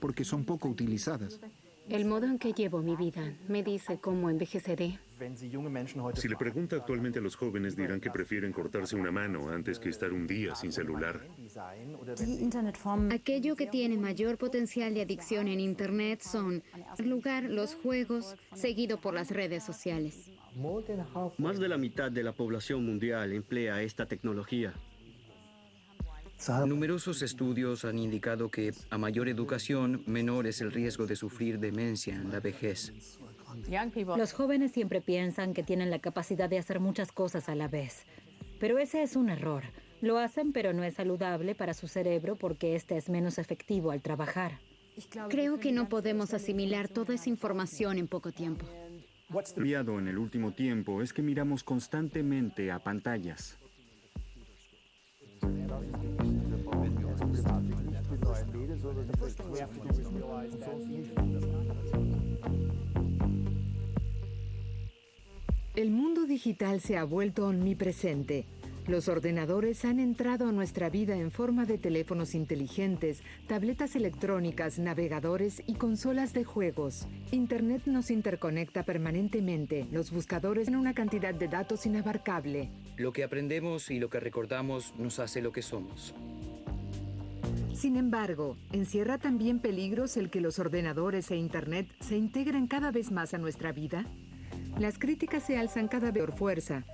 porque son poco utilizadas. El modo en que llevo mi vida me dice cómo envejeceré. Si le pregunta actualmente a los jóvenes, dirán que prefieren cortarse una mano antes que estar un día sin celular. Aquello que tiene mayor potencial de adicción en Internet son, en primer lugar, los juegos, seguido por las redes sociales. Más de la mitad de la población mundial emplea esta tecnología. Numerosos estudios han indicado que a mayor educación, menor es el riesgo de sufrir demencia en la vejez. Los jóvenes siempre piensan que tienen la capacidad de hacer muchas cosas a la vez. Pero ese es un error. Lo hacen, pero no es saludable para su cerebro porque este es menos efectivo al trabajar. Creo que no podemos asimilar toda esa información en poco tiempo. Cambiado en el último tiempo es que miramos constantemente a pantallas. El mundo digital se ha vuelto omnipresente. Los ordenadores han entrado a nuestra vida en forma de teléfonos inteligentes, tabletas electrónicas, navegadores y consolas de juegos. Internet nos interconecta permanentemente. Los buscadores tienen una cantidad de datos inabarcable. Lo que aprendemos y lo que recordamos nos hace lo que somos. Sin embargo, encierra también peligros el que los ordenadores e Internet se integren cada vez más a nuestra vida. Las críticas se alzan cada vez por fuerza.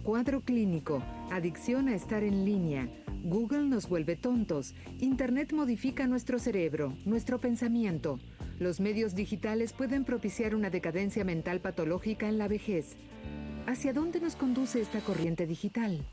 Cuadro clínico, adicción a estar en línea. Google nos vuelve tontos. Internet modifica nuestro cerebro, nuestro pensamiento. Los medios digitales pueden propiciar una decadencia mental patológica en la vejez. ¿Hacia dónde nos conduce esta corriente digital?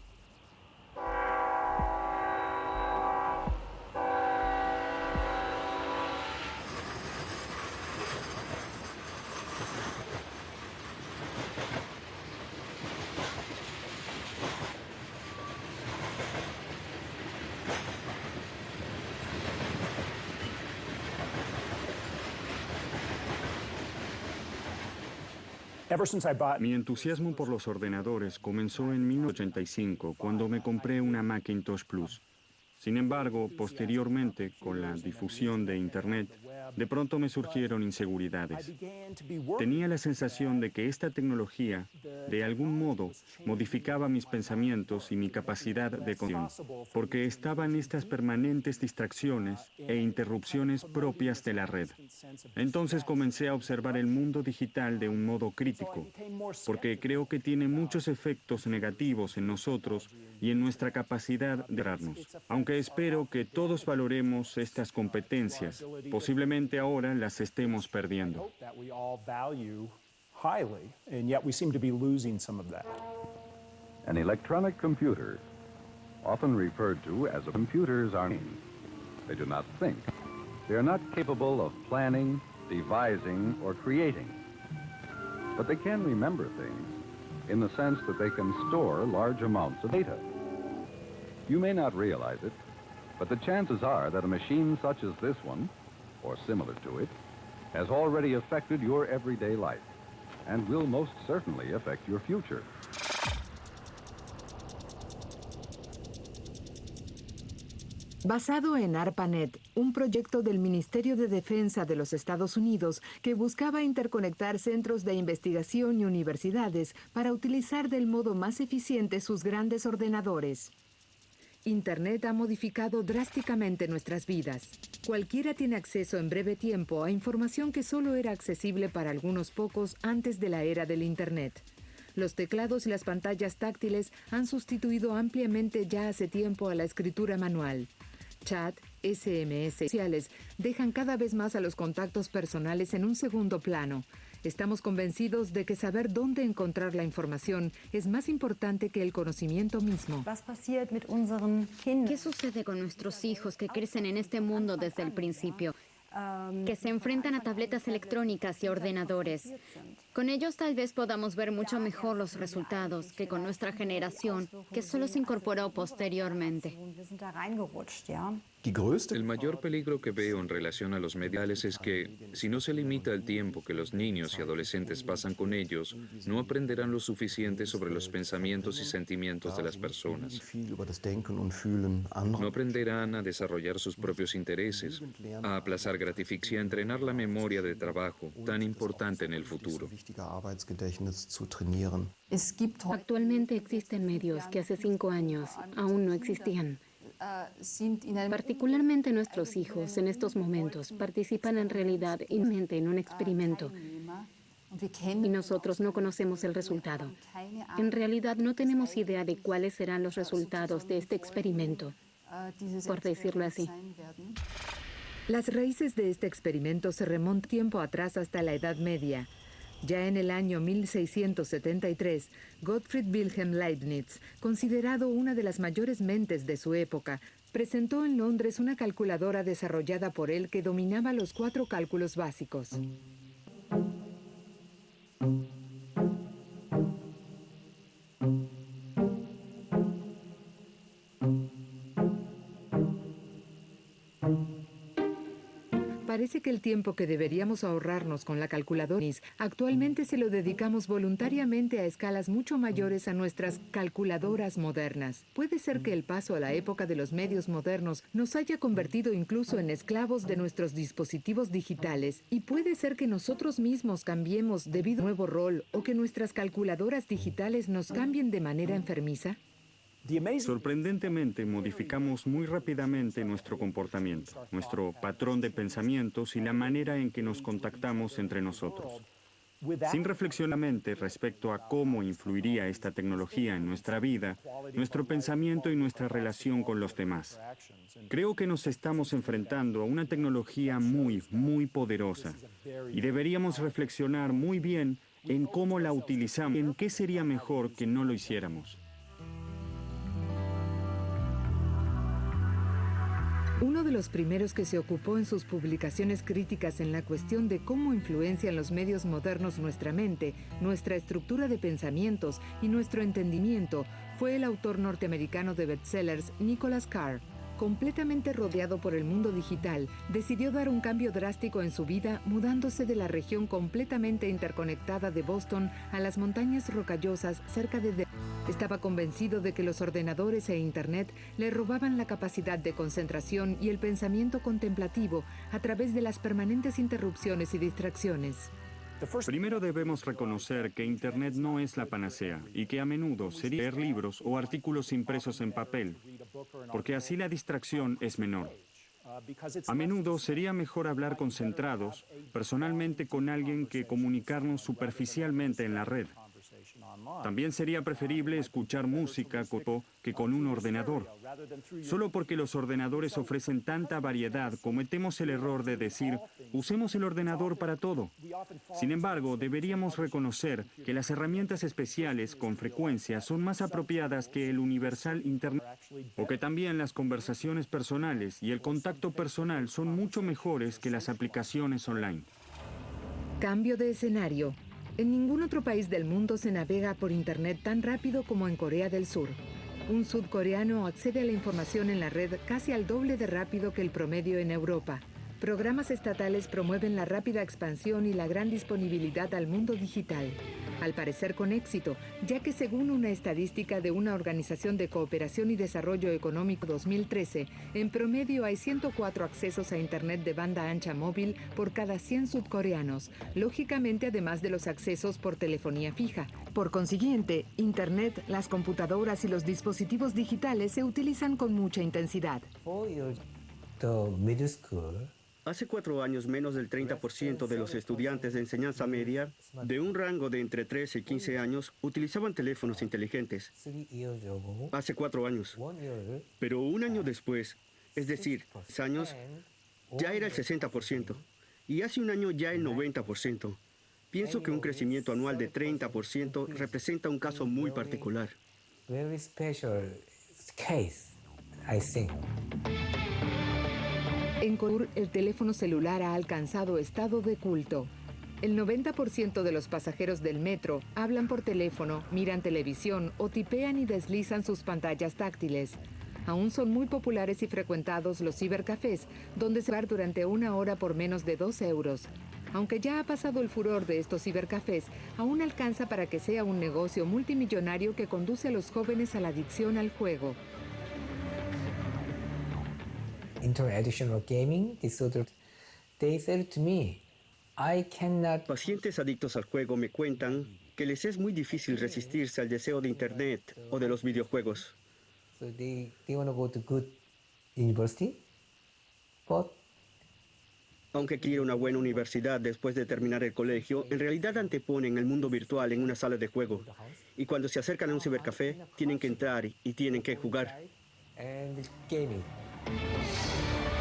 Mi entusiasmo por los ordenadores comenzó en 1985, cuando me compré una Macintosh Plus. Sin embargo, posteriormente, con la difusión de Internet, de pronto me surgieron inseguridades. Tenía la sensación de que esta tecnología, de algún modo, modificaba mis pensamientos y mi capacidad de conciencia, porque estaban estas permanentes distracciones e interrupciones propias de la red. Entonces comencé a observar el mundo digital de un modo crítico, porque creo que tiene muchos efectos negativos en nosotros y en nuestra capacidad de darnos. Aunque espero que todos valoremos estas competencias, posiblemente ahora las estemos perdiendo. An electronic computer, often referred to as a computers are mean. They do not think. They are not capable of planning, devising, or creating. But they can remember things in the sense that they can store large amounts of data. You may not realize it, but the chances are that a machine such as this one, or similar to it, has already affected your everyday life and will most certainly affect your future. Basado en ARPANET, un proyecto del Ministerio de Defensa de los Estados Unidos que buscaba interconectar centros de investigación y universidades para utilizar del modo más eficiente sus grandes ordenadores. Internet ha modificado drásticamente nuestras vidas. Cualquiera tiene acceso en breve tiempo a información que solo era accesible para algunos pocos antes de la era del Internet. Los teclados y las pantallas táctiles han sustituido ampliamente ya hace tiempo a la escritura manual. Chat, SMS sociales dejan cada vez más a los contactos personales en un segundo plano. Estamos convencidos de que saber dónde encontrar la información es más importante que el conocimiento mismo. ¿Qué sucede con nuestros hijos que crecen en este mundo desde el principio? Que se enfrentan a tabletas electrónicas y ordenadores. Con ellos tal vez podamos ver mucho mejor los resultados que con nuestra generación, que solo se incorporó posteriormente. El mayor peligro que veo en relación a los mediales es que, si no se limita el tiempo que los niños y adolescentes pasan con ellos, no aprenderán lo suficiente sobre los pensamientos y sentimientos de las personas. No aprenderán a desarrollar sus propios intereses, a aplazar gratificación y a entrenar la memoria de trabajo, tan importante en el futuro. Actualmente existen medios que hace 5 años aún no existían. Particularmente nuestros hijos en estos momentos participan en realidad en un experimento y nosotros no conocemos el resultado. En realidad no tenemos idea de cuáles serán los resultados de este experimento, por decirlo así. Las raíces de este experimento se remontan tiempo atrás hasta la Edad Media. Ya en el año 1673, Gottfried Wilhelm Leibniz, considerado una de las mayores mentes de su época, presentó en Londres una calculadora desarrollada por él que dominaba los 4 cálculos básicos. Parece que el tiempo que deberíamos ahorrarnos con la calculadora actualmente se lo dedicamos voluntariamente a escalas mucho mayores a nuestras calculadoras modernas. Puede ser que el paso a la época de los medios modernos nos haya convertido incluso en esclavos de nuestros dispositivos digitales y puede ser que nosotros mismos cambiemos debido a un nuevo rol o que nuestras calculadoras digitales nos cambien de manera enfermiza. Sorprendentemente, modificamos muy rápidamente nuestro comportamiento, nuestro patrón de pensamientos y la manera en que nos contactamos entre nosotros. Sin reflexionamente respecto a cómo influiría esta tecnología en nuestra vida, nuestro pensamiento y nuestra relación con los demás. Creo que nos estamos enfrentando a una tecnología muy poderosa y deberíamos reflexionar muy bien en cómo la utilizamos, en qué sería mejor que no lo hiciéramos. Uno de los primeros que se ocupó en sus publicaciones críticas en la cuestión de cómo influencian los medios modernos nuestra mente, nuestra estructura de pensamientos y nuestro entendimiento fue el autor norteamericano de bestsellers Nicholas Carr. Completamente rodeado por el mundo digital, decidió dar un cambio drástico en su vida, mudándose de la región completamente interconectada de Boston a las montañas rocallosas cerca de Denver. Estaba convencido de que los ordenadores e Internet le robaban la capacidad de concentración y el pensamiento contemplativo a través de las permanentes interrupciones y distracciones. Primero debemos reconocer que Internet no es la panacea y que a menudo sería leer libros o artículos impresos en papel, porque así la distracción es menor. A menudo sería mejor hablar concentrados, personalmente con alguien que comunicarnos superficialmente en la red. También sería preferible escuchar música que con un ordenador. Solo porque los ordenadores ofrecen tanta variedad, cometemos el error de decir, usemos el ordenador para todo. Sin embargo, deberíamos reconocer que las herramientas especiales con frecuencia son más apropiadas que el universal Internet, o que también las conversaciones personales y el contacto personal son mucho mejores que las aplicaciones online. Cambio de escenario. En ningún otro país del mundo se navega por Internet tan rápido como en Corea del Sur. Un sudcoreano accede a la información en la red casi al doble de rápido que el promedio en Europa. Programas estatales promueven la rápida expansión y la gran disponibilidad al mundo digital. Al parecer con éxito, ya que según una estadística de una Organización de Cooperación y Desarrollo Económico 2013, en promedio hay 104 accesos a Internet de banda ancha móvil por cada 100 sudcoreanos, lógicamente además de los accesos por telefonía fija. Por consiguiente, Internet, las computadoras y los dispositivos digitales se utilizan con mucha intensidad. Hace 4 años, menos del 30% de los estudiantes de enseñanza media, de un rango de entre 13 y 15 años, utilizaban teléfonos inteligentes. Hace 4 años. Pero un año después, es decir, 6 años, ya era el 60%. Y hace un año ya el 90%. Pienso que un crecimiento anual de 30% representa un caso muy particular. En Corea, el teléfono celular ha alcanzado estado de culto. El 90% de los pasajeros del metro hablan por teléfono, miran televisión o tipean y deslizan sus pantallas táctiles. Aún son muy populares y frecuentados los cibercafés, donde se va durante una hora por menos de 2 euros. Aunque ya ha pasado el furor de estos cibercafés, aún alcanza para que sea un negocio multimillonario que conduce a los jóvenes a la adicción al juego. Addiction or gaming disorder, they said to me, I cannot. Pacientes adictos al juego me cuentan que les es muy difícil resistirse al deseo de Internet o de los videojuegos. So they want to go to good university, but Aunque quieren una buena universidad después de terminar el colegio, en realidad anteponen el mundo virtual en una sala de juego. Y cuando se acercan a un cibercafé, tienen que entrar y tienen que jugar. and gaming.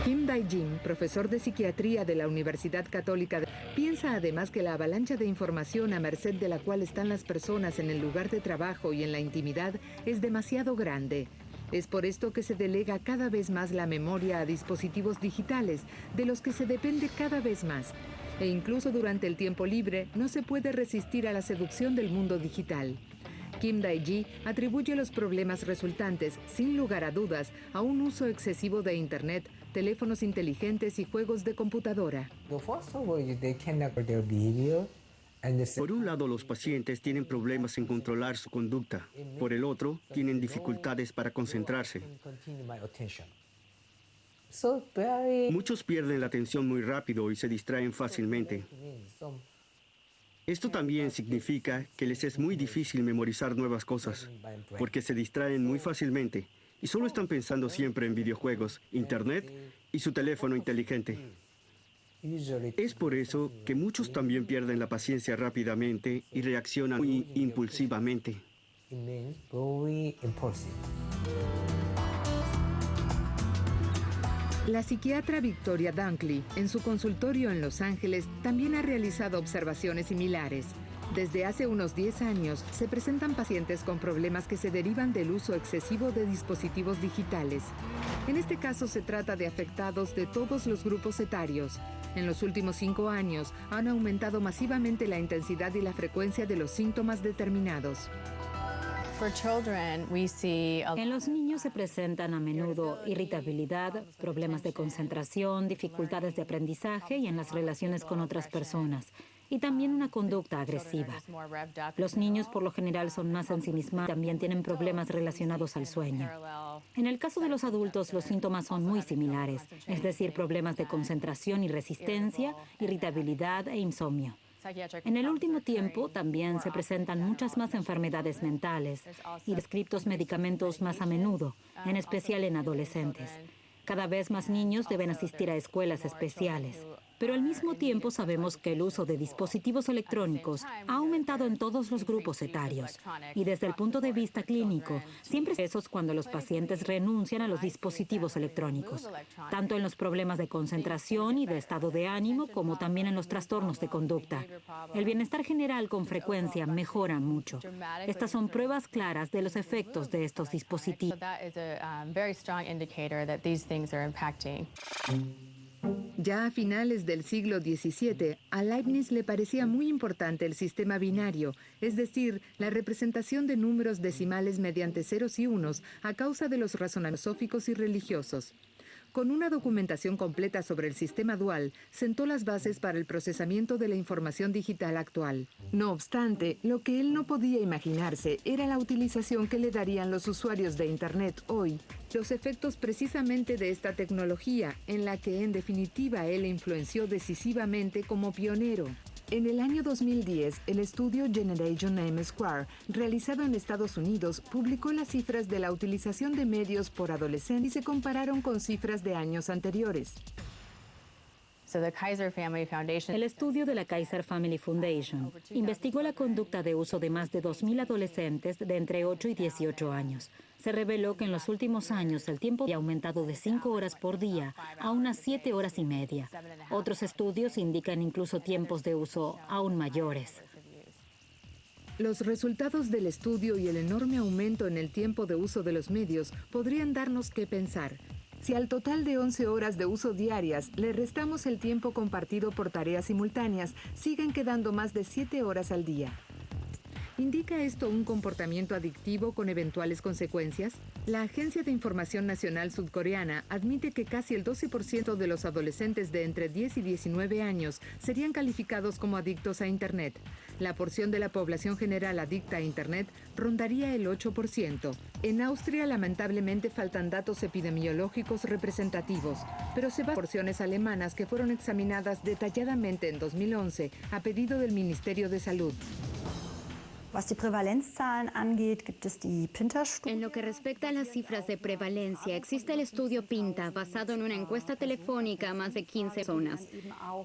Kim Dae-jin, profesor de psiquiatría de la Universidad Católica, piensa además que la avalancha de información a merced de la cual están las personas en el lugar de trabajo y en la intimidad es demasiado grande. Es por esto que se delega cada vez más la memoria a dispositivos digitales, de los que se depende cada vez más. E incluso durante el tiempo libre no se puede resistir a la seducción del mundo digital. Kim Dae-ji atribuye los problemas resultantes, sin lugar a dudas, a un uso excesivo de Internet, teléfonos inteligentes y juegos de computadora. The first of all, they cannot control their behavior, and the Por un lado, los pacientes tienen problemas en controlar su conducta. Por el otro, tienen dificultades para concentrarse. continue my attention. So very Muchos pierden la atención muy rápido y se distraen fácilmente. some Esto también significa que les es muy difícil memorizar nuevas cosas, porque se distraen muy fácilmente y solo están pensando siempre en videojuegos, Internet y su teléfono inteligente. usually Es por eso que muchos también pierden la paciencia rápidamente y reaccionan muy impulsivamente. it means very impulsive. La psiquiatra Victoria Dunkley, en su consultorio en Los Ángeles, también ha realizado observaciones similares. Desde hace unos 10 años, se presentan pacientes con problemas que se derivan del uso excesivo de dispositivos digitales. En este caso, se trata de afectados de todos los grupos etarios. En los últimos 5 años, han aumentado masivamente la intensidad y la frecuencia de los síntomas determinados. En los niños se presentan a menudo irritabilidad, problemas de concentración, dificultades de aprendizaje y en las relaciones con otras personas, y también una conducta agresiva. Los niños por lo general son más ensimismados, también tienen problemas relacionados al sueño. En el caso de los adultos, los síntomas son muy similares, es decir, problemas de concentración y resistencia, irritabilidad e insomnio. En el último tiempo también se presentan muchas más enfermedades mentales y descriptos medicamentos más a menudo, en especial en adolescentes. Cada vez más niños deben asistir a escuelas especiales. Pero al mismo tiempo sabemos que el uso de dispositivos electrónicos ha aumentado en todos los grupos etarios. Y desde el punto de vista clínico, siempre es cuando los pacientes renuncian a los dispositivos electrónicos, tanto en los problemas de concentración y de estado de ánimo, como también en los trastornos de conducta. El bienestar general con frecuencia mejora mucho. Estas son pruebas claras de los efectos de estos dispositivos. Ya a finales del siglo XVII, a Leibniz le parecía muy importante el sistema binario, es decir, la representación de números decimales mediante ceros y unos a causa de los razonamientos filosóficos y religiosos. Con una documentación completa sobre el sistema dual, sentó las bases para el procesamiento de la información digital actual. No obstante, lo que él no podía imaginarse era la utilización que le darían los usuarios de Internet hoy, los efectos precisamente de esta tecnología, en la que en definitiva él influenció decisivamente como pionero. En el año 2010, el estudio Generation M Square, realizado en Estados Unidos, publicó las cifras de la utilización de medios por adolescentes y se compararon con cifras de años anteriores. El estudio de la Kaiser Family Foundation investigó la conducta de uso de más de 2.000 adolescentes de entre 8 y 18 años. Se reveló que en los últimos años el tiempo había aumentado de 5 horas por día a unas 7 horas y media. Otros estudios indican incluso tiempos de uso aún mayores. Los resultados del estudio y el enorme aumento en el tiempo de uso de los medios podrían darnos que pensar. Si al total de 11 horas de uso diarias le restamos el tiempo compartido por tareas simultáneas, siguen quedando más de 7 horas al día. ¿Indica esto un comportamiento adictivo con eventuales consecuencias? La Agencia de Información Nacional Sudcoreana admite que casi el 12% de los adolescentes de entre 10 y 19 años serían calificados como adictos a Internet. La porción de la población general adicta a Internet rondaría el 8%. En Austria, lamentablemente, faltan datos epidemiológicos representativos, pero se basan en porciones alemanas que fueron examinadas detalladamente en 2011 a pedido del Ministerio de Salud. En lo que respecta a las cifras de prevalencia, existe el estudio PINTA, basado en una encuesta telefónica a más de 15 personas.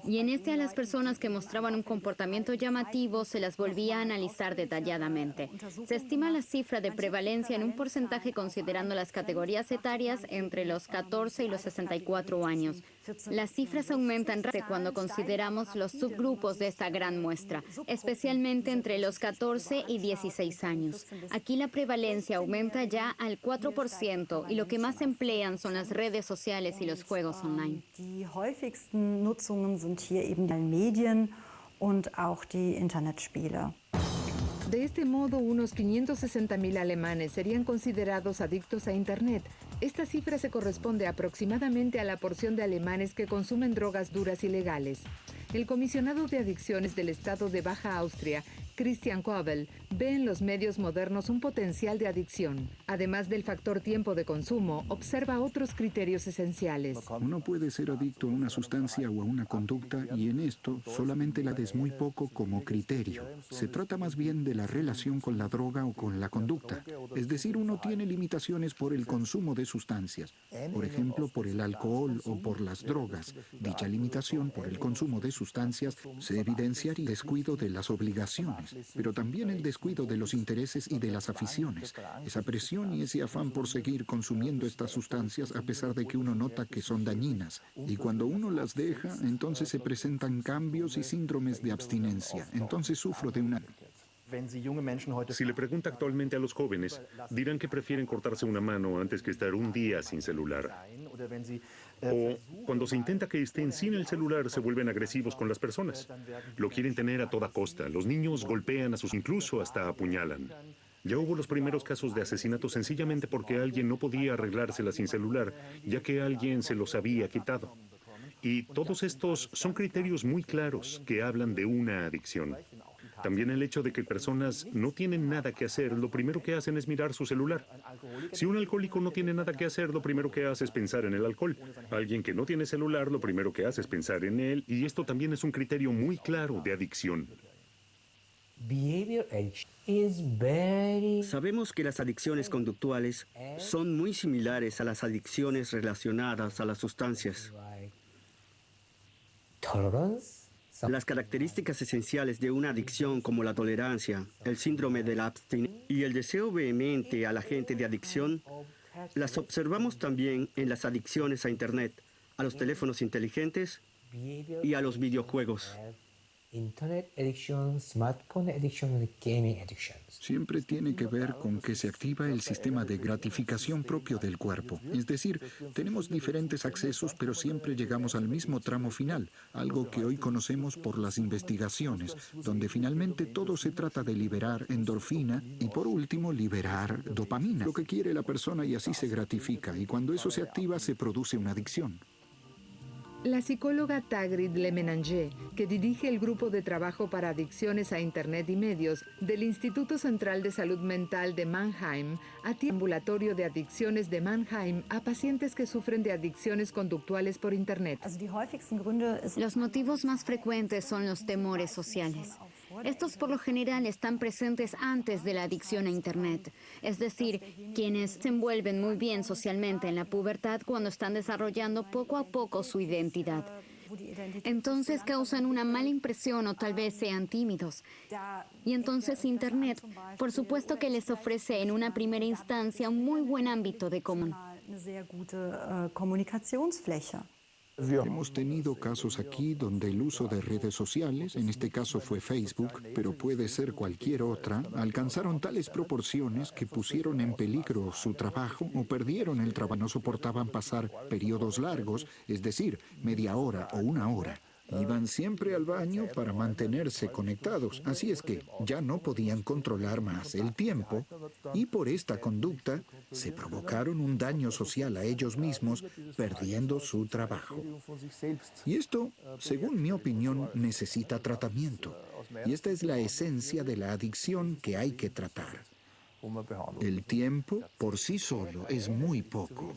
Y en este a las personas que mostraban un comportamiento llamativo se las volvía a analizar detalladamente. Se estima la cifra de prevalencia en un porcentaje considerando las categorías etarias entre los 14 y los 64 años. Las cifras aumentan cuando consideramos los subgrupos de esta gran muestra, especialmente entre los 14 y 16 años. Aquí la prevalencia aumenta ya al 4% y lo que más emplean son las redes sociales y los juegos online. Die häufigsten Nutzungen sind hier eben die Medien und auch die Internetspiele. De este modo, unos 560.000 alemanes serían considerados adictos a Internet. Esta cifra se corresponde aproximadamente a la porción de alemanes que consumen drogas duras y legales. El comisionado de adicciones del estado de Baja Austria, Christian Kobel, ve en los medios modernos un potencial de adicción. Además del factor tiempo de consumo, observa otros criterios esenciales. Uno puede ser adicto a una sustancia o a una conducta y en esto solamente la des muy poco como criterio. Se trata más bien de la relación con la droga o con la conducta. Es decir, uno tiene limitaciones por el consumo de sustancias, por ejemplo, por el alcohol o por las drogas. Dicha limitación por el consumo de sustancias se evidenciaría el descuido de las obligaciones, pero también el descuido de los intereses y de las aficiones. Esa presión y ese afán por seguir consumiendo estas sustancias a pesar de que uno nota que son dañinas. Y cuando uno las deja, entonces se presentan cambios y síndromes de abstinencia. Entonces sufro de una... Si le pregunta actualmente a los jóvenes, dirán que prefieren cortarse una mano antes que estar un día sin celular. O cuando se intenta que estén sin el celular, se vuelven agresivos con las personas. Lo quieren tener a toda costa. Los niños golpean a sus, incluso hasta apuñalan. Ya hubo los primeros casos de asesinato sencillamente porque alguien no podía arreglársela sin celular, ya que alguien se los había quitado. Y todos estos son criterios muy claros que hablan de una adicción. También el hecho de que personas no tienen nada que hacer, lo primero que hacen es mirar su celular. Si un alcohólico no tiene nada que hacer, lo primero que hace es pensar en el alcohol. Alguien que no tiene celular, lo primero que hace es pensar en él, y esto también es un criterio muy claro de adicción. Sabemos que las adicciones conductuales son muy similares a las adicciones relacionadas a las sustancias. Las características esenciales de una adicción como la tolerancia, el síndrome de la abstinencia y el deseo vehemente a la gente de adicción, las observamos también en las adicciones a Internet, a los teléfonos inteligentes y a los videojuegos. Internet addiction, smartphone addiction, gaming addiction. Siempre tiene que ver con que se activa el sistema de gratificación propio del cuerpo. Es decir, tenemos diferentes accesos, pero siempre llegamos al mismo tramo final, algo que hoy conocemos por las investigaciones, donde finalmente todo se trata de liberar endorfina y por último liberar dopamina, lo que quiere la persona y así se gratifica, y cuando eso se activa se produce una adicción. La psicóloga Tagrid Lemenanger, que dirige el Grupo de Trabajo para Adicciones a Internet y Medios del Instituto Central de Salud Mental de Mannheim, atiende ambulatorio de adicciones de Mannheim a pacientes que sufren de adicciones conductuales por Internet. Los motivos más frecuentes son los temores sociales. Estos por lo general están presentes antes de la adicción a Internet, es decir, quienes se envuelven muy bien socialmente en la pubertad cuando están desarrollando poco a poco su identidad. Entonces causan una mala impresión o tal vez sean tímidos. Y entonces Internet, por supuesto que les ofrece en una primera instancia un muy buen ámbito de comunicación. Hemos tenido casos aquí donde el uso de redes sociales, en este caso fue Facebook, pero puede ser cualquier otra, alcanzaron tales proporciones que pusieron en peligro su trabajo o perdieron el trabajo. No soportaban pasar periodos largos, es decir, media hora o una hora. Iban siempre al baño para mantenerse conectados, así es que ya no podían controlar más el tiempo y por esta conducta se provocaron un daño social a ellos mismos, perdiendo su trabajo. Y esto, según mi opinión, necesita tratamiento. Y esta es la esencia de la adicción que hay que tratar. El tiempo por sí solo es muy poco.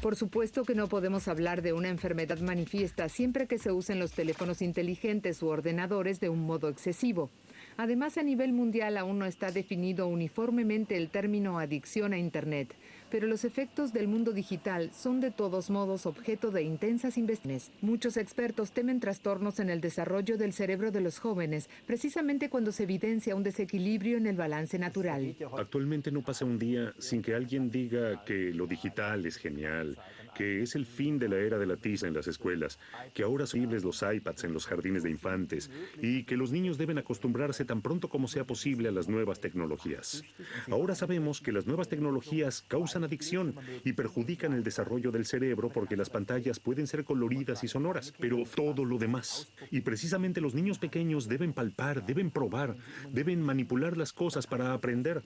Por supuesto que no podemos hablar de una enfermedad manifiesta siempre que se usen los teléfonos inteligentes u ordenadores de un modo excesivo. Además, a nivel mundial aún no está definido uniformemente el término adicción a Internet, pero los efectos del mundo digital son de todos modos objeto de intensas investigaciones. Muchos expertos temen trastornos en el desarrollo del cerebro de los jóvenes, precisamente cuando se evidencia un desequilibrio en el balance natural. Actualmente no pasa un día sin que alguien diga que lo digital es genial, que es el fin de la era de la tiza en las escuelas, que ahora son libres los iPads en los jardines de infantes y que los niños deben acostumbrarse tan pronto como sea posible a las nuevas tecnologías. Ahora sabemos que las nuevas tecnologías causan adicción y perjudican el desarrollo del cerebro porque las pantallas pueden ser coloridas y sonoras, pero todo lo demás. Y precisamente los niños pequeños deben palpar, deben probar, deben manipular las cosas para aprender.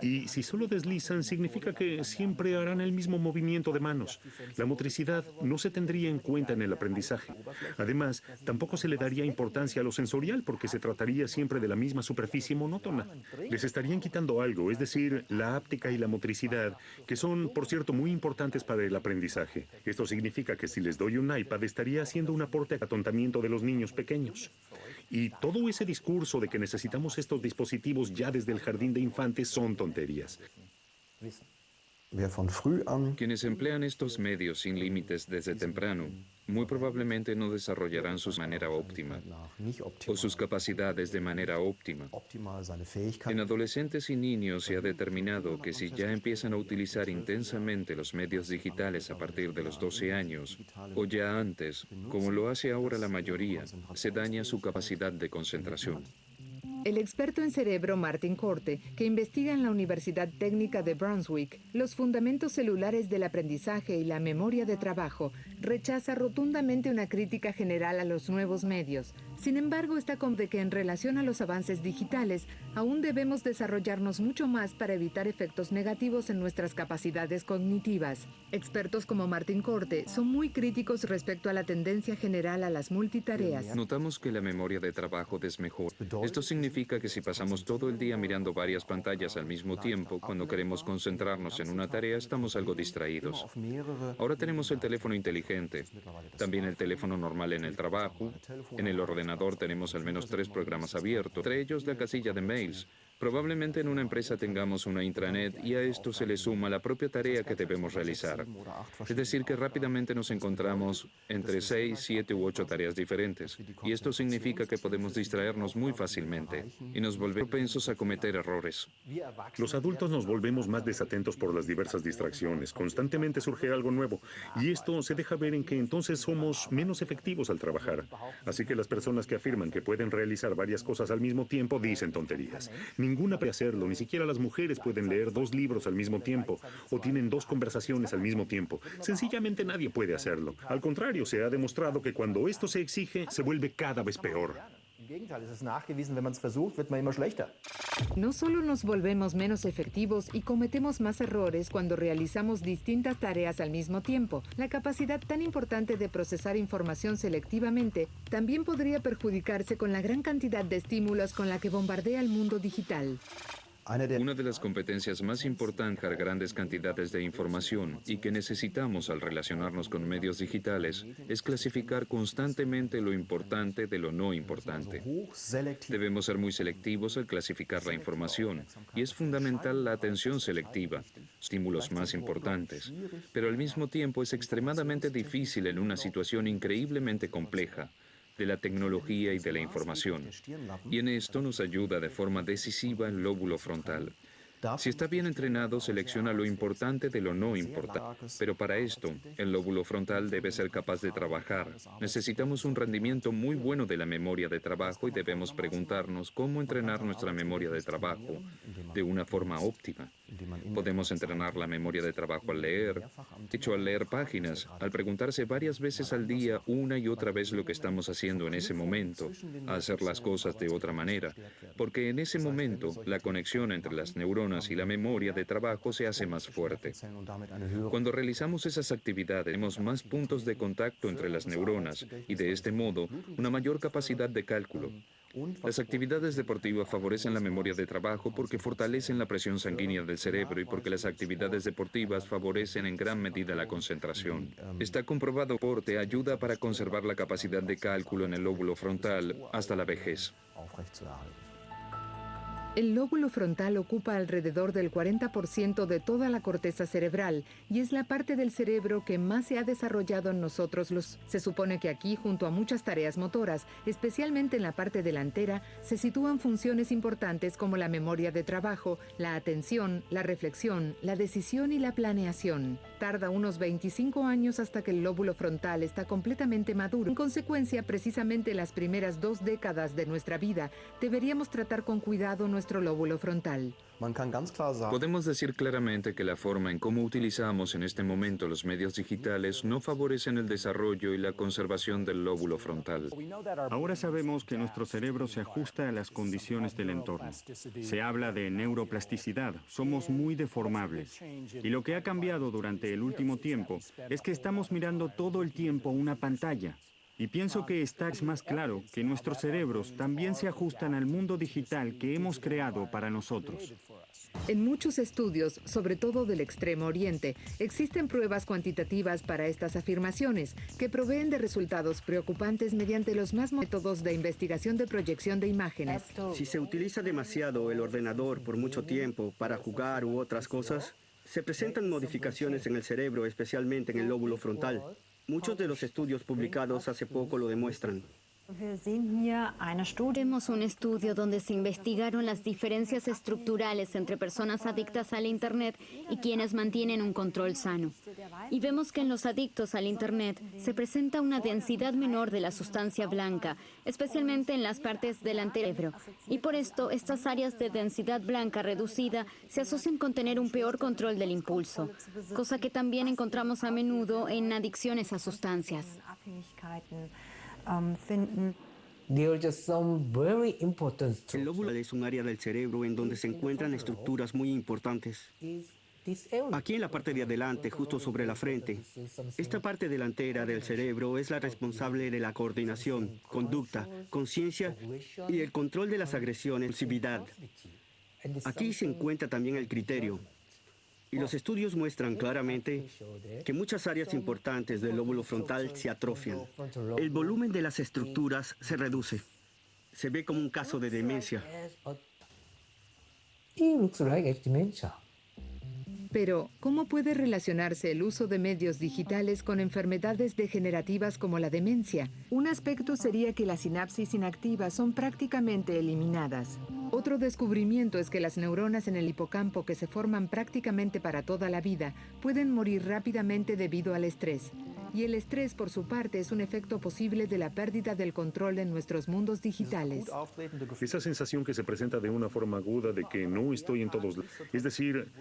Y si solo deslizan, significa que siempre harán el mismo movimiento de manos. La motricidad no se tendría en cuenta en el aprendizaje. Además, tampoco se le daría importancia a lo sensorial porque se trataría siempre de la misma superficie monótona. Les estarían quitando algo, es decir, la áptica y la motricidad, que son, por cierto, muy importantes para el aprendizaje. Esto significa que si les doy un iPad, estaría haciendo un aporte al atontamiento de los niños pequeños. Y todo ese discurso de que necesitamos estos dispositivos ya desde el jardín de infantes son tonterías. Quienes emplean estos medios sin límites desde temprano, muy probablemente no desarrollarán su manera óptima o sus capacidades de manera óptima. En adolescentes y niños se ha determinado que si ya empiezan a utilizar intensamente los medios digitales a partir de los 12 años, o ya antes, como lo hace ahora la mayoría, se daña su capacidad de concentración. El experto en cerebro Martin Korte, que investiga en la Universidad Técnica de Brunswick los fundamentos celulares del aprendizaje y la memoria de trabajo, rechaza rotundamente una crítica general a los nuevos medios. Sin embargo, está convencido de que en relación a los avances digitales, aún debemos desarrollarnos mucho más para evitar efectos negativos en nuestras capacidades cognitivas. Expertos como Martin Korte son muy críticos respecto a la tendencia general a las multitareas. Notamos que la memoria de trabajo desmejora. Esto significa que si pasamos todo el día mirando varias pantallas al mismo tiempo, cuando queremos concentrarnos en una tarea, estamos algo distraídos. Ahora tenemos el teléfono inteligente, también el teléfono normal en el trabajo. En el ordenador tenemos al menos 3 programas abiertos, entre ellos la casilla de mails. Probablemente en una empresa tengamos una intranet y a esto se le suma la propia tarea que debemos realizar. Es decir, que rápidamente nos encontramos entre 6, 7 u 8 tareas diferentes. Y esto significa que podemos distraernos muy fácilmente y nos volvemos propensos a cometer errores. Los adultos nos volvemos más desatentos por las diversas distracciones. Constantemente surge algo nuevo y esto se deja ver en que entonces somos menos efectivos al trabajar. Así que las personas que afirman que pueden realizar varias cosas al mismo tiempo dicen tonterías. Ninguna puede hacerlo, ni siquiera las mujeres pueden leer 2 libros al mismo tiempo o tienen 2 conversaciones al mismo tiempo. Sencillamente nadie puede hacerlo. Al contrario, se ha demostrado que cuando esto se exige, se vuelve cada vez peor. No solo nos volvemos menos efectivos y cometemos más errores cuando realizamos distintas tareas al mismo tiempo, la capacidad tan importante de procesar información selectivamente también podría perjudicarse con la gran cantidad de estímulos con la que bombardea el mundo digital. Una de las competencias más importantes es grandes cantidades de información y que necesitamos al relacionarnos con medios digitales es clasificar constantemente lo importante de lo no importante. Debemos ser muy selectivos al clasificar la información y es fundamental la atención selectiva, estímulos más importantes, pero al mismo tiempo es extremadamente difícil en una situación increíblemente compleja de la tecnología y de la información. Y en esto nos ayuda de forma decisiva el lóbulo frontal. Si está bien entrenado, selecciona lo importante de lo no importante. Pero para esto, el lóbulo frontal debe ser capaz de trabajar. Necesitamos un rendimiento muy bueno de la memoria de trabajo y debemos preguntarnos cómo entrenar nuestra memoria de trabajo de una forma óptima. Podemos entrenar la memoria de trabajo al leer, al leer páginas, al preguntarse varias veces al día una y otra vez lo que estamos haciendo en ese momento, a hacer las cosas de otra manera, porque en ese momento la conexión entre las neuronas y la memoria de trabajo se hace más fuerte. Cuando realizamos esas actividades, tenemos más puntos de contacto entre las neuronas y de este modo una mayor capacidad de cálculo. Las actividades deportivas favorecen la memoria de trabajo porque fortalecen la presión sanguínea del cerebro y porque las actividades deportivas favorecen en gran medida la concentración. Está comprobado que el deporte ayuda para conservar la capacidad de cálculo en el lóbulo frontal hasta la vejez. El lóbulo frontal ocupa alrededor del 40% de toda la corteza cerebral y es la parte del cerebro que más se ha desarrollado en nosotros. Se supone que aquí, junto a muchas tareas motoras, especialmente en la parte delantera, se sitúan funciones importantes como la memoria de trabajo, la atención, la reflexión, la decisión y la planeación. Tarda unos 25 años hasta que el lóbulo frontal está completamente maduro. En consecuencia, precisamente las primeras 2 décadas de nuestra vida, deberíamos tratar con cuidado nuestro lóbulo frontal. Podemos decir claramente que la forma en cómo utilizamos en este momento los medios digitales no favorecen el desarrollo y la conservación del lóbulo frontal. Ahora sabemos que nuestro cerebro se ajusta a las condiciones del entorno. Se habla de neuroplasticidad, somos muy deformables. Y lo que ha cambiado durante el último tiempo es que estamos mirando todo el tiempo una pantalla. Y pienso que está más claro que nuestros cerebros también se ajustan al mundo digital que hemos creado para nosotros. En muchos estudios, sobre todo del Extremo Oriente, existen pruebas cuantitativas para estas afirmaciones, que proveen de resultados preocupantes mediante los más métodos de investigación de proyección de imágenes. Si se utiliza demasiado el ordenador por mucho tiempo para jugar u otras cosas, se presentan modificaciones en el cerebro, especialmente en el lóbulo frontal. Muchos de los estudios publicados hace poco lo demuestran. Vemos un estudio donde se investigaron las diferencias estructurales entre personas adictas al Internet y quienes mantienen un control sano. Y vemos que en los adictos al Internet se presenta una densidad menor de la sustancia blanca, especialmente en las partes delanteras del cerebro. Y por esto, estas áreas de densidad blanca reducida se asocian con tener un peor control del impulso, cosa que también encontramos a menudo en adicciones a sustancias. El lóbulo es un área del cerebro en donde se encuentran estructuras muy importantes. Aquí en la parte de adelante, justo sobre la frente, esta parte delantera del cerebro es la responsable de la coordinación, conducta, conciencia y el control de las agresiones, impulsividad. Aquí se encuentra también el criterio. Y los estudios muestran claramente que muchas áreas importantes del lóbulo frontal se atrofian. El volumen de las estructuras se reduce. Se ve como un caso de demencia. Pero, ¿cómo puede relacionarse el uso de medios digitales con enfermedades degenerativas como la demencia? Un aspecto sería que las sinapsis inactivas son prácticamente eliminadas. Otro descubrimiento es que las neuronas en el hipocampo, que se forman prácticamente para toda la vida, pueden morir rápidamente debido al estrés. Y el estrés, por su parte, es un efecto posible de la pérdida del control en nuestros mundos digitales. Esa sensación que se presenta de una forma aguda de que no estoy en todos lados. Es decir,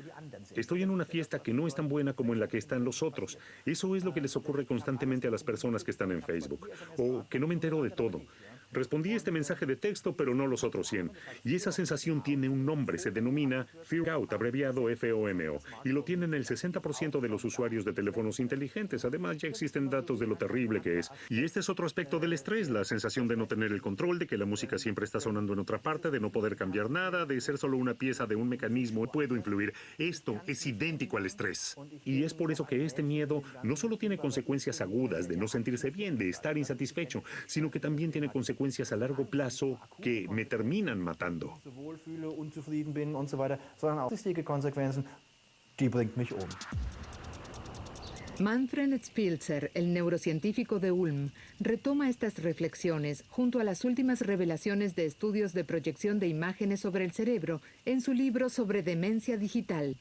estoy en una fiesta que no es tan buena como en la que están los otros. Eso es lo que les ocurre constantemente a las personas que están en Facebook. O que no me entero de todo. Respondí este mensaje de texto, pero no los otros 100. Y esa sensación tiene un nombre, se denomina Fear Out, abreviado FOMO, y lo tienen el 60% de los usuarios de teléfonos inteligentes. Además, ya existen datos de lo terrible que es. Y este es otro aspecto del estrés, la sensación de no tener el control, de que la música siempre está sonando en otra parte, de no poder cambiar nada, de ser solo una pieza de un mecanismo. Puedo influir. Esto es idéntico al estrés. Y es por eso que este miedo no solo tiene consecuencias agudas de no sentirse bien, de estar insatisfecho, sino que también tiene consecuencias a largo plazo que me terminan matando. Manfred Spilzer, el neurocientífico de Ulm, retoma estas reflexiones junto a las últimas revelaciones de estudios de proyección de imágenes sobre el cerebro en su libro sobre demencia digital.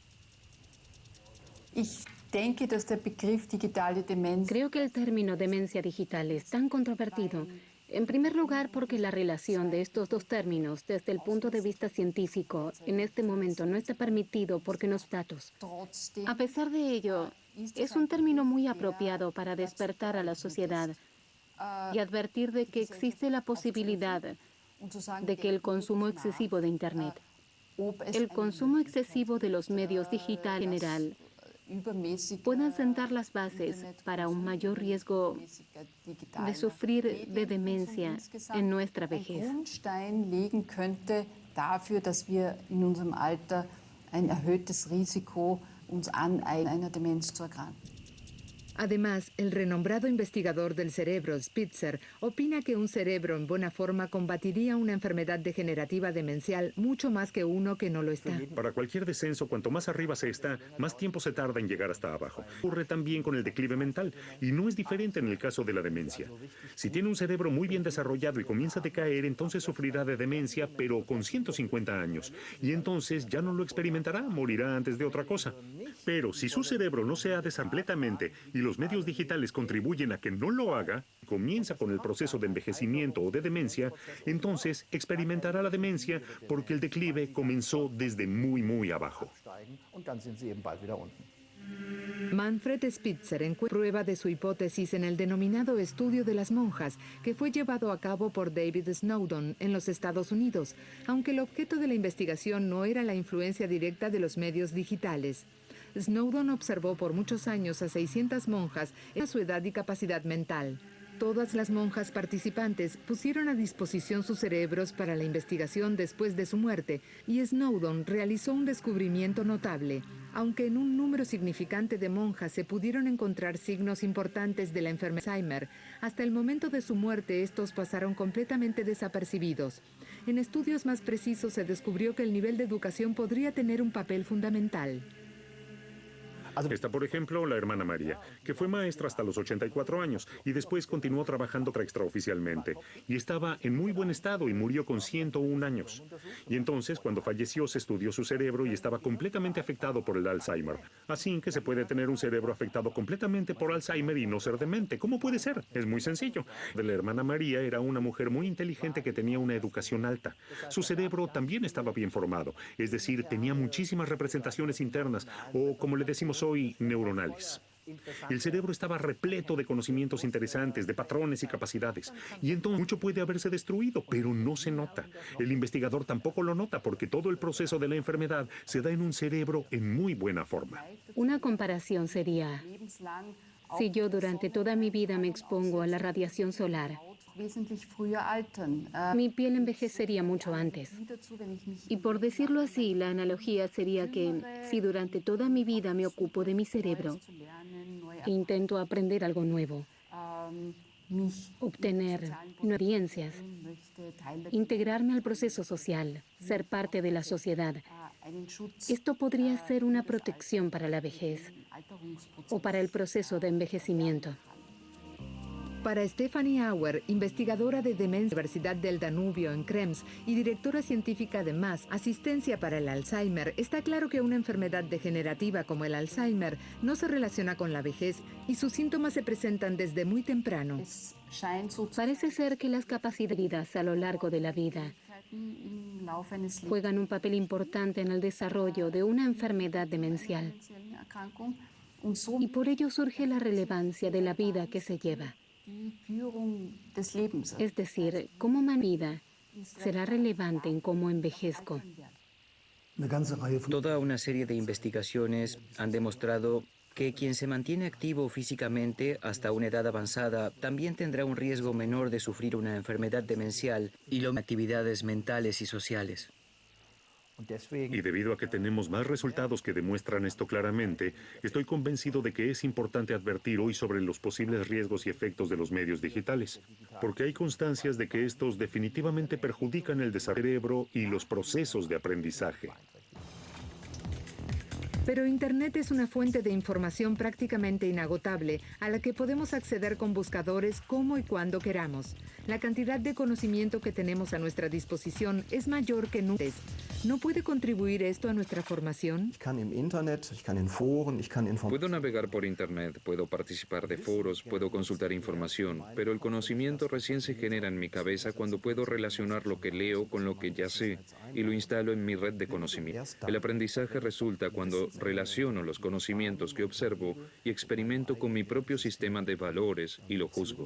Creo que el término demencia digital es tan controvertido En primer lugar, porque la relación de estos dos términos, desde el punto de vista científico, en este momento no está permitido porque no es datos. A pesar de ello, es un término muy apropiado para despertar a la sociedad y advertir de que existe la posibilidad de que el consumo excesivo de Internet, el consumo excesivo de los medios digitales en general, puedan sentar las bases para un mayor riesgo de sufrir de demencia en nuestra vejez. Además, el renombrado investigador del cerebro, Spitzer, opina que un cerebro en buena forma combatiría una enfermedad degenerativa demencial mucho más que uno que no lo está. Para cualquier descenso, cuanto más arriba se está, más tiempo se tarda en llegar hasta abajo. Ocurre también con el declive mental, y no es diferente en el caso de la demencia. Si tiene un cerebro muy bien desarrollado y comienza a decaer, entonces sufrirá de demencia, pero con 150 años. Y entonces ya no lo experimentará, morirá antes de otra cosa. Pero si su cerebro no se ha desarrollado completamente y los medios digitales contribuyen a que no lo haga, comienza con el proceso de envejecimiento o de demencia, entonces experimentará la demencia porque el declive comenzó desde muy abajo. Manfred Spitzer prueba de su hipótesis en el denominado estudio de las monjas, que fue llevado a cabo por David Snowden en los Estados Unidos, aunque el objeto de la investigación no era la influencia directa de los medios digitales. Snowden observó por muchos años a 600 monjas en su edad y capacidad mental. Todas las monjas participantes pusieron a disposición sus cerebros para la investigación después de su muerte, y Snowden realizó un descubrimiento notable. Aunque en un número significante de monjas se pudieron encontrar signos importantes de la enfermedad de Alzheimer, hasta el momento de su muerte estos pasaron completamente desapercibidos. En estudios más precisos se descubrió que el nivel de educación podría tener un papel fundamental. Está, por ejemplo, la hermana María, que fue maestra hasta los 84 años y después continuó trabajando extraoficialmente. Y estaba en muy buen estado y murió con 101 años. Y entonces, cuando falleció, se estudió su cerebro y estaba completamente afectado por el Alzheimer. Así que se puede tener un cerebro afectado completamente por Alzheimer y no ser demente. ¿Cómo puede ser? Es muy sencillo. La hermana María era una mujer muy inteligente que tenía una educación alta. Su cerebro también estaba bien formado, es decir, tenía muchísimas representaciones internas, o como le decimos hoy, neuronales. El cerebro estaba repleto de conocimientos interesantes, de patrones y capacidades. Y entonces mucho puede haberse destruido, pero no se nota. El investigador tampoco lo nota porque todo el proceso de la enfermedad se da en un cerebro en muy buena forma. Una comparación sería, si yo durante toda mi vida me expongo a la radiación solar, mi piel envejecería mucho antes. Y por decirlo así, la analogía sería que si durante toda mi vida me ocupo de mi cerebro e intento aprender algo nuevo, obtener nuevas experiencias, integrarme al proceso social, ser parte de la sociedad, esto podría ser una protección para la vejez o para el proceso de envejecimiento. Para Stephanie Auer, investigadora de demencia en la Universidad del Danubio en Krems y directora científica de MAS, Asistencia para el Alzheimer, está claro que una enfermedad degenerativa como el Alzheimer no se relaciona con la vejez y sus síntomas se presentan desde muy temprano. Parece ser que las capacidades a lo largo de la vida juegan un papel importante en el desarrollo de una enfermedad demencial. Y por ello surge la relevancia de la vida que se lleva. Es decir, cómo mi vida será relevante en cómo envejezco. Toda una serie de investigaciones han demostrado que quien se mantiene activo físicamente hasta una edad avanzada también tendrá un riesgo menor de sufrir una enfermedad demencial y actividades mentales y sociales. Y debido a que tenemos más resultados que demuestran esto claramente, estoy convencido de que es importante advertir hoy sobre los posibles riesgos y efectos de los medios digitales, porque hay constancias de que estos definitivamente perjudican el desarrollo del cerebro y los procesos de aprendizaje. Pero Internet es una fuente de información prácticamente inagotable a la que podemos acceder con buscadores como y cuando queramos. La cantidad de conocimiento que tenemos a nuestra disposición es mayor que nunca. ¿No puede contribuir esto a nuestra formación? Puedo navegar por Internet, puedo participar de foros, puedo consultar información, pero el conocimiento recién se genera en mi cabeza cuando puedo relacionar lo que leo con lo que ya sé y lo instalo en mi red de conocimiento. El aprendizaje resulta cuando relaciono los conocimientos que observo y experimento con mi propio sistema de valores y lo juzgo.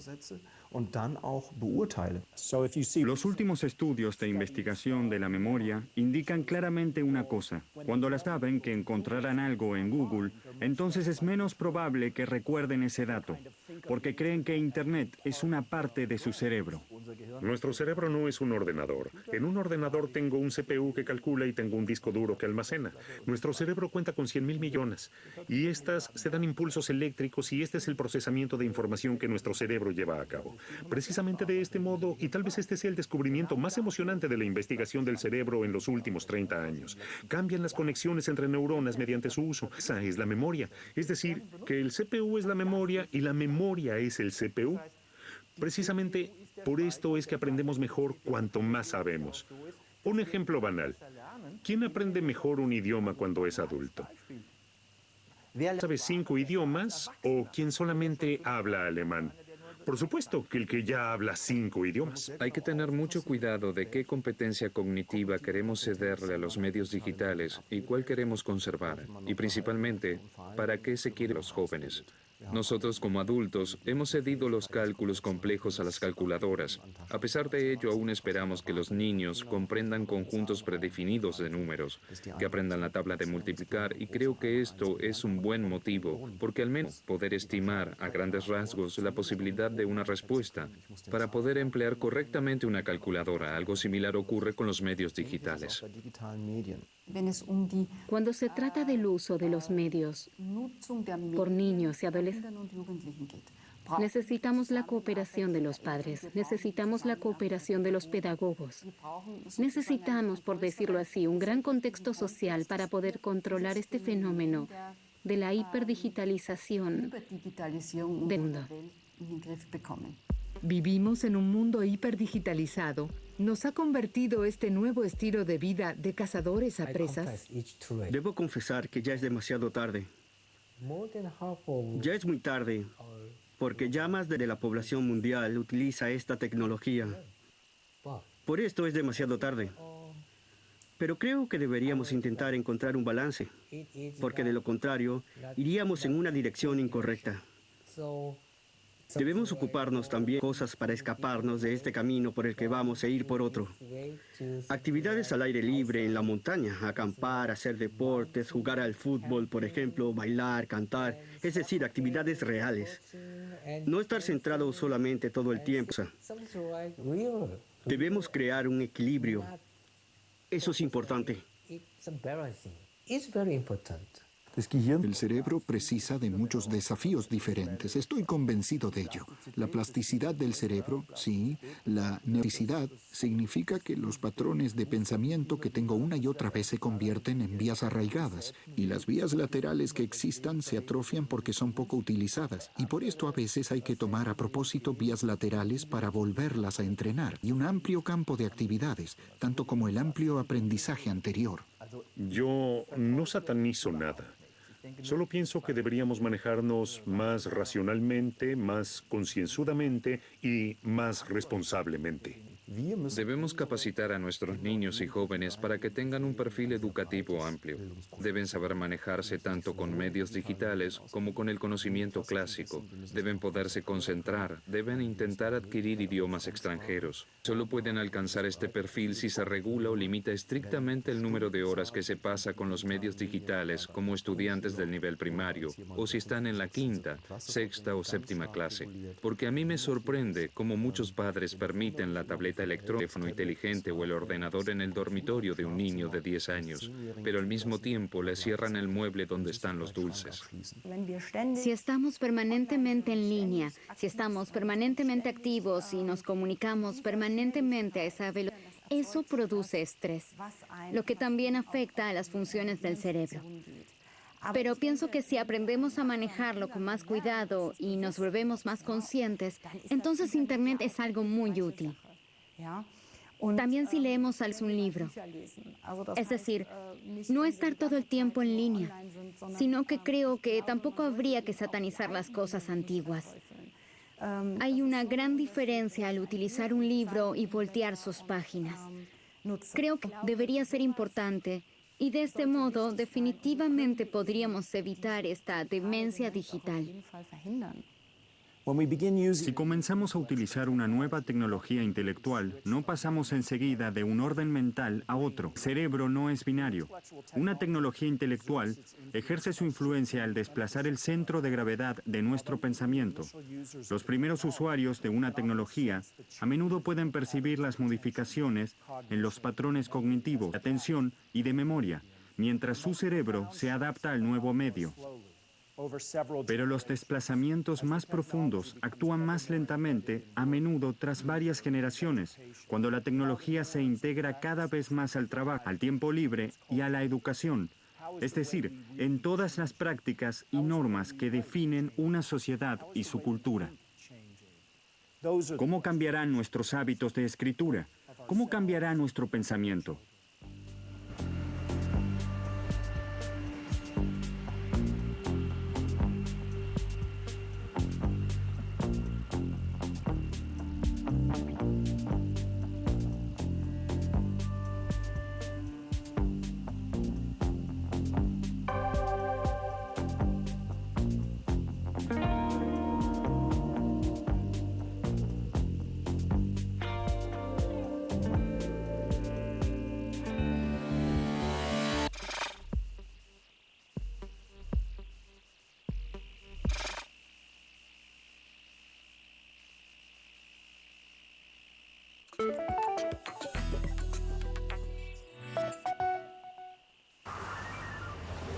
Los últimos estudios de investigación de la memoria indican claramente una cosa. Cuando las saben que encontrarán algo en Google, entonces es menos probable que recuerden ese dato, porque creen que Internet es una parte de su cerebro. Nuestro cerebro no es un ordenador. En un ordenador tengo un CPU que calcula y tengo un disco duro que almacena. Nuestro cerebro cuenta con 100.000 millones y estas se dan impulsos eléctricos y este es el procesamiento de información que nuestro cerebro lleva a cabo. Precisamente de este modo, y tal vez este sea el descubrimiento más emocionante de la investigación del cerebro en los últimos 30 años, cambian las conexiones entre neuronas mediante su uso. Esa es la memoria. Es decir, que el CPU es la memoria y la memoria es el CPU. Precisamente por esto es que aprendemos mejor cuanto más sabemos. Un ejemplo banal. ¿Quién aprende mejor un idioma cuando es adulto? ¿Sabe 5 idiomas o quien solamente habla alemán? Por supuesto que el que ya habla 5 idiomas. Hay que tener mucho cuidado de qué competencia cognitiva queremos cederle a los medios digitales y cuál queremos conservar, y principalmente, para qué se quieren los jóvenes. Nosotros como adultos hemos cedido los cálculos complejos a las calculadoras. A pesar de ello, aún esperamos que los niños comprendan conjuntos predefinidos de números, que aprendan la tabla de multiplicar, y creo que esto es un buen motivo, porque al menos poder estimar a grandes rasgos la posibilidad de una respuesta. Para poder emplear correctamente una calculadora, algo similar ocurre con los medios digitales. Cuando se trata del uso de los medios por niños y adolescentes, necesitamos la cooperación de los padres, necesitamos la cooperación de los pedagogos. Necesitamos, por decirlo así, un gran contexto social para poder controlar este fenómeno de la hiperdigitalización del mundo. Vivimos en un mundo hiperdigitalizado. ¿Nos ha convertido este nuevo estilo de vida de cazadores a presas? Debo confesar que ya es demasiado tarde. Ya es muy tarde, porque ya más de la población mundial utiliza esta tecnología. Por esto es demasiado tarde. Pero creo que deberíamos intentar encontrar un balance, porque de lo contrario, iríamos en una dirección incorrecta. Debemos ocuparnos también de cosas para escaparnos de este camino por el que vamos a ir por otro. Actividades al aire libre, en la montaña, acampar, hacer deportes, jugar al fútbol, por ejemplo, bailar, cantar, es decir, actividades reales. No estar centrado solamente todo el tiempo. Debemos crear un equilibrio. Eso es importante. El cerebro precisa de muchos desafíos diferentes. Estoy convencido de ello. La plasticidad del cerebro, sí. La neuroplasticidad significa que los patrones de pensamiento que tengo una y otra vez se convierten en vías arraigadas. Y las vías laterales que existan se atrofian porque son poco utilizadas. Y por esto a veces hay que tomar a propósito vías laterales para volverlas a entrenar. Y un amplio campo de actividades, tanto como el amplio aprendizaje anterior. Yo no satanizo nada. Solo pienso que deberíamos manejarnos más racionalmente, más concienzudamente y más responsablemente. Debemos capacitar a nuestros niños y jóvenes para que tengan un perfil educativo amplio. Deben saber manejarse tanto con medios digitales como con el conocimiento clásico. Deben poderse concentrar, deben intentar adquirir idiomas extranjeros. Solo pueden alcanzar este perfil si se regula o limita estrictamente el número de horas que se pasa con los medios digitales como estudiantes del nivel primario, o si están en la quinta, sexta o séptima clase. Porque a mí me sorprende cómo muchos padres permiten la tableta electrónica, el teléfono inteligente o el ordenador en el dormitorio de un niño de 10 años, pero al mismo tiempo le cierran el mueble donde están los dulces. Si estamos permanentemente en línea, si estamos permanentemente activos y nos comunicamos permanentemente a esa velocidad, eso produce estrés, lo que también afecta a las funciones del cerebro. Pero pienso que si aprendemos a manejarlo con más cuidado y nos volvemos más conscientes, entonces Internet es algo muy útil. También si leemos un libro. Es decir, no estar todo el tiempo en línea, sino que creo que tampoco habría que satanizar las cosas antiguas. Hay una gran diferencia al utilizar un libro y voltear sus páginas. Creo que debería ser importante y de este modo definitivamente podríamos evitar esta demencia digital. Si comenzamos a utilizar una nueva tecnología intelectual, no pasamos enseguida de un orden mental a otro. El cerebro no es binario. Una tecnología intelectual ejerce su influencia al desplazar el centro de gravedad de nuestro pensamiento. Los primeros usuarios de una tecnología a menudo pueden percibir las modificaciones en los patrones cognitivos, de atención y de memoria, mientras su cerebro se adapta al nuevo medio. Pero los desplazamientos más profundos actúan más lentamente, a menudo tras varias generaciones, cuando la tecnología se integra cada vez más al trabajo, al tiempo libre y a la educación, es decir, en todas las prácticas y normas que definen una sociedad y su cultura. ¿Cómo cambiarán nuestros hábitos de escritura? ¿Cómo cambiará nuestro pensamiento?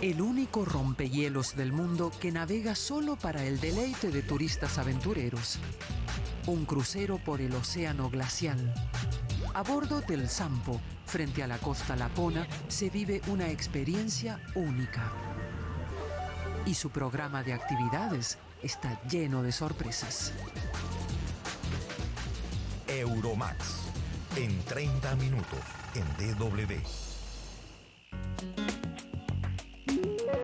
El único rompehielos del mundo que navega solo para el deleite de turistas aventureros. Un crucero por el océano glacial. A bordo del Sampo, frente a la costa lapona, se vive una experiencia única. Y su programa de actividades está lleno de sorpresas. Euromax, en 30 minutos, en DW.